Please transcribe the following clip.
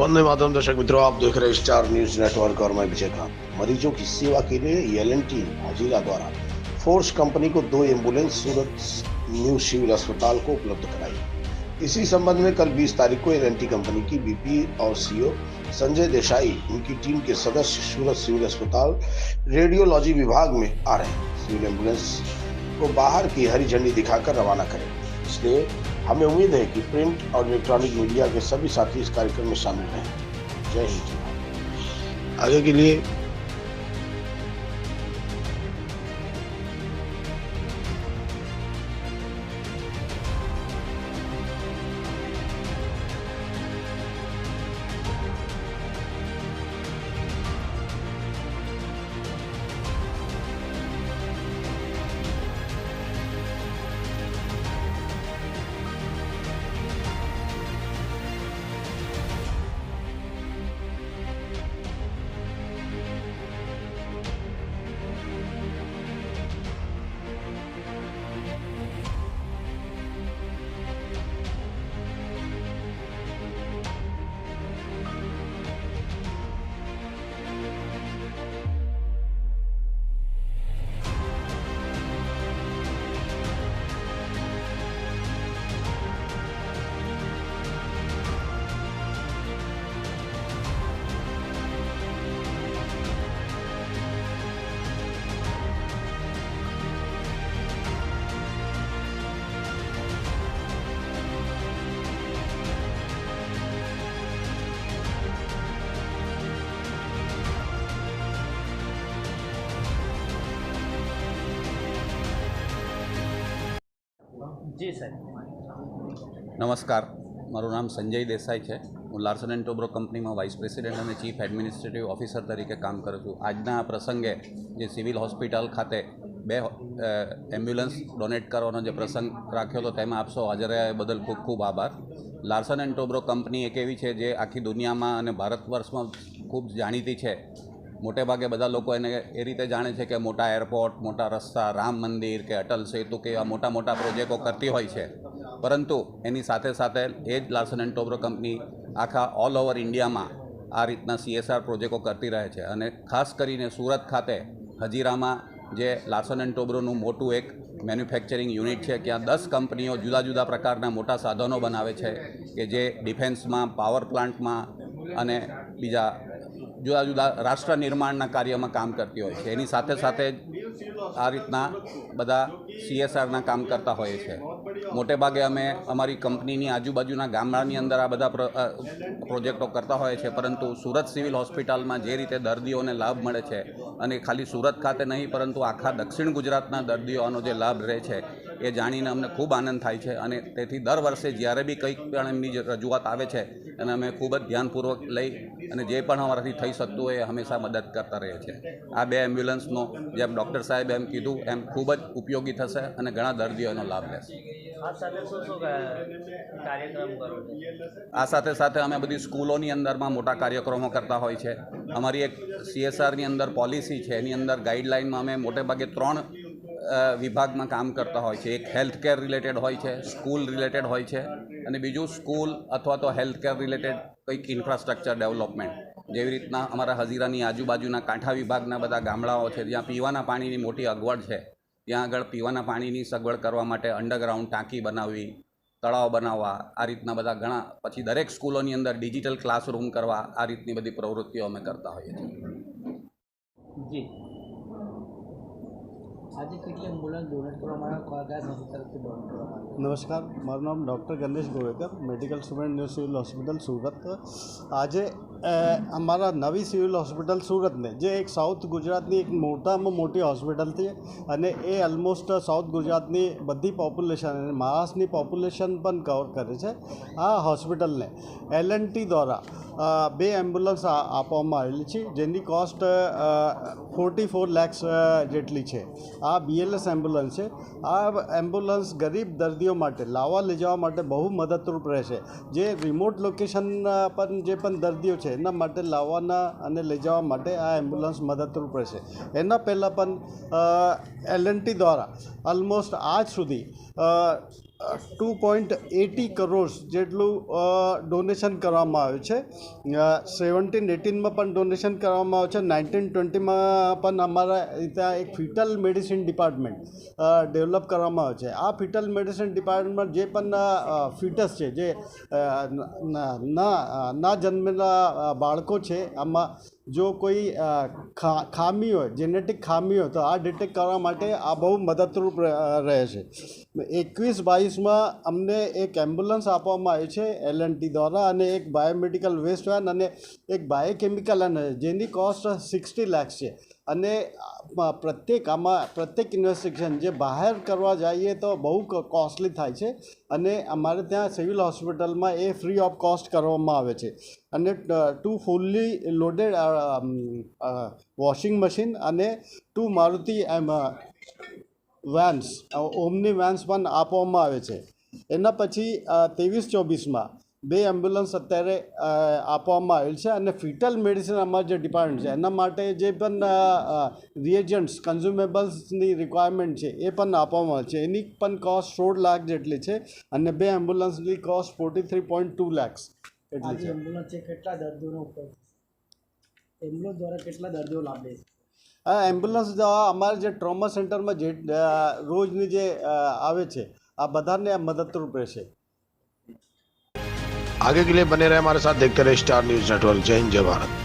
वंदे मातरम। दर्शक मित्रों, आप देख रहे हैं स्टार न्यूज नेटवर्क और मैं विजय खान। मरीजों की सेवा के लिए एल&टी हजीरा द्वारा फोर्स कंपनी को 2 एम्बुलेंस सूरत न्यू सिविल अस्पताल को उपलब्ध कराई। इसी संबंध में कल 20 तारीख को एल&टी कंपनी की बीपी और सीओ संजय देसाई उनकी टीम के सदस्य सूरत सिविल अस्पताल रेडियोलॉजी विभाग में आ रहे हैं। सिविल एम्बुलेंस को बाहर की हरी झंडी दिखाकर रवाना करें। इसलिए हमें उम्मीद है कि प्रिंट और इलेक्ट्रॉनिक मीडिया के सभी साथी इस कार्यक्रम में शामिल रहें। जय हिंद। आगे के लिए જી સર નમસ્કાર, મારું નામ સંજય દેસાઈ છે। હું લાર્સન એન્ડ ટોબ્રો કંપનીમાં વાઇસ પ્રેસિડેન્ટ અને ચીફ એડમિનિસ્ટ્રેટિવ ઓફિસર તરીકે કામ કરું છું। આજના આ પ્રસંગે જે સિવિલ હોસ્પિટલ ખાતે 2 એમ્બ્યુલન્સ ડોનેટ કરવાનો જે પ્રસંગ રાખ્યો હતો તેમાં આપ સૌ હાજર રહ્યા એ બદલ ખૂબ ખૂબ આભાર। લાર્સન એન્ડ ટોબ્રો કંપની એક એવી છે જે આખી દુનિયામાં અને ભારત વર્ષમાં ખૂબ જાણીતી છે। મોટે ભાગે બધા લોકો એને એ રીતે જાણે છે કે મોટા એરપોર્ટ, મોટા રસ્તા, રામ મંદિર કે અટલ સેતુ કે એવા મોટા મોટા પ્રોજેક્ટો કરતી હોય છે, પરંતુ એની સાથે સાથે એ જ લાર્સન એન્ડ ટોબ્રો કંપની આખા ઓલ ઓવર ઇન્ડિયામાં આ રીતના CSR પ્રોજેક્ટો કરતી રહે છે। અને ખાસ કરીને સુરત ખાતે હજીરામાં જે લાર્સન એન્ડ ટોબ્રોનું મોટું એક મેન્યુફેક્ચરિંગ યુનિટ છે, ત્યાં 10 કંપનીઓ જુદા જુદા પ્રકારના મોટા સાધનો બનાવે છે કે જે ડિફેન્સમાં, પાવર પ્લાન્ટમાં અને બીજા જુદા જુદા રાષ્ટ્ર નિર્માણના કાર્યમાં કામ કરતી હોય છે। એની સાથે સાથે આ રીતના બધા CSRના કામ કરતા હોઈએ છીએ। મોટે ભાગે અમે અમારી કંપનીની આજુબાજુના ગામડાની અંદર આ બધા પ્રોજેક્ટો કરતા હોઈએ છીએ, પરંતુ સુરત સિવિલ હોસ્પિટલમાં જે રીતે દર્દીઓને લાભ મળે છે, અને ખાલી સુરત ખાતે નહીં પરંતુ આખા દક્ષિણ ગુજરાતના દર્દીઓનો જે લાભ રહે છે એ જાણીને અમને ખૂબ આનંદ થાય છે। અને તેથી દર વર્ષે જ્યારે બી કંઈક પણ એમની રજૂઆત આવે છે અને અમે ખૂબ જ ધ્યાનપૂર્વક લઈ અને જે પણ અમારાથી થઈ શકતું હોય એ હંમેશા મદદ કરતા રહીએ છીએ। આ 2 એમ્બ્યુલન્સનો જેમ ડૉક્ટર સાહેબ એમ કીધું એમ ખૂબ જ ઉપયોગી થશે અને ઘણા દર્દીઓનો લાભ લેશે। આ સાથે શું કાર્યક્રમ કરો છો? આ સાથે સાથે અમે બધી સ્કૂલોની અંદરમાં મોટા કાર્યક્રમો કરતા હોય છે। અમારી એક CSRની અંદર પોલિસી છે, એની અંદર ગાઈડલાઇનમાં અમે મોટે ભાગે 3 વિભાગમાં કામ કરતા હોય છે। એક હેલ્થ કેર રિલેટેડ હોય છે, સ્કૂલ રિલેટેડ હોય છે, અને બીજું સ્કૂલ અથવા તો હેલ્થ કેર રિલેટેડ કંઈક ઇન્ફ્રાસ્ટ્રક્ચર ડેવલપમેન્ટ। જેવી રીતના અમારા હજીરાની આજુબાજુના કાંઠા વિભાગના બધા ગામડાઓ છે જ્યાં પીવાના પાણીની મોટી અગવડ છે, ત્યાં આગળ પીવાના પાણીની સગવડ કરવા માટે અંડરગ્રાઉન્ડ ટાંકી બનાવવી, તળાવ બનાવવા, આ રીતના બધા ઘણા, પછી દરેક સ્કૂલોની અંદર ડિજિટલ ક્લાસરૂમ કરવા, આ રીતની બધી પ્રવૃત્તિઓ અમે કરતા હોઈએ છીએ। જી આજે કેટલી એમ્બ્યુલન્સ ડોનેટ કરવામાં કયા સંસ્થા તરફથી ડોનેટ કરવામાં આવ્યું? નમસ્કાર, મારું નામ doctor Ganesh Govekar, medical student new civil hospital Surat. આજે અમારા નવી સિવિલ હોસ્પિટલ સુરતને જે એક સાઉથ ગુજરાતની એક મોટામાં મોટી હોસ્પિટલ છે અને એ ઓલમોસ્ટ સાઉથ ગુજરાતની બધી પોપ્યુલેશન અને મહારાષ્ટ્રની પોપ્યુલેશન પણ કવર કરે છે। આ હોસ્પિટલને એલ&ટી દ્વારા 2 એમ્બ્યુલન્સ આપવામાં આવેલી છે, જેની કોસ્ટ 44 lakhs જેટલી છે। આ BLS એમ્બ્યુલન્સ છે। આ એમ્બ્યુલન્સ ગરીબ દર્દીઓ માટે લાવવા લઈ જવા માટે બહુ મદદરૂપ રહેશે। જે રિમોટ લોકેશન પર જે પણ દર્દીઓ છે એના માટે લાવવાના અને લઈ જવા માટે આ એમ્બ્યુલન્સ મદદરૂપ રહેશે। એના પહેલાં પણ એલ&ટી દ્વારા ઓલમોસ્ટ આજ સુધી 2.80 કરોડ જેટલું ડોનેશન કરવામાં આવ્યું છે. 17-18માં પણ ડોનેશન કરવામાં આવ્યું છે. 19-20માં પણ અમારા ત્યાં એક ફિટલ મેડિસિન ડિપાર્ટમેન્ટ ડેવલપ કરવામાં આવ્યું છે. આ ફિટલ મેડિસિન ડિપાર્ટમેન્ટ જે પણ ફિટસ છે, જે ના જન્મેલા બાળકો છે, આમાં જો કોઈ ખામી હોય, જેનેટિક ખામી હોય, તો આ ડિટેક્ટ કરવા માટે આ બહુ મદદરૂપ રહે છે. 21-22માં અમને એક એમ્બ્યુલન્સ આપવામાં આવી છે L&T દ્વારા, અને એક બાયોમેડિકલ વેસ્ટ વેન અને એક બાયોકેમિકલ અને જેની કોસ્ટ 60 લાખ છે. અને પ્રત્યેક ઇન્વેસ્ટિગેશન જે બહાર કરવા જઈએ તો બહુ કોસ્ટલી થાય છે, અને અમારે ત્યાં સિવિલ હોસ્પિટલમાં એ ફ્રી ઓફ કોસ્ટ કરવામાં આવે છે. અને 2 ફૂલ્લી લોડેડ વોશિંગ મશીન અને 2 મારુતિ વેન્સ, ઓમની વેન્સ પણ આપવામાં આવે છે. એના પછી 23-24માં 2 એમ્બ્યુલન્સ અત્યારે આપવામાં આવેલ છે. અને ફિટલ મેડિસિન અમારું જે ડિપાર્ટમેન્ટ છે એના માટે જે પણ રિએજન્ટ્સ, કન્ઝ્યુમેબલ્સની રિક્વાયરમેન્ટ છે એ પણ આપવામાં આવે છે. એની પણ કોસ્ટ 16 લાખ જેટલી છે, અને 2 એમ્બ્યુલન્સની કોસ્ટ 43.2 લાખ એટલી છે. એમ્બ્યુલન્સ છે, કેટલા દર્દીઓનો ઉપયોગ એમ્બ્યુલન્સ દ્વારા કેટલા દર્દીઓ લાભ લે છે? આ એમ્બ્યુલન્સ અમારા જે ટ્રોમા સેન્ટરમાં જે રોજની જે આવે છે, આ બધાને મદદરૂપ રહેશે. आगे के लिए बने रहे हमारे साथ, देखते रहे स्टार न्यूज नेटवर्क। जय हिंद, जय भारत।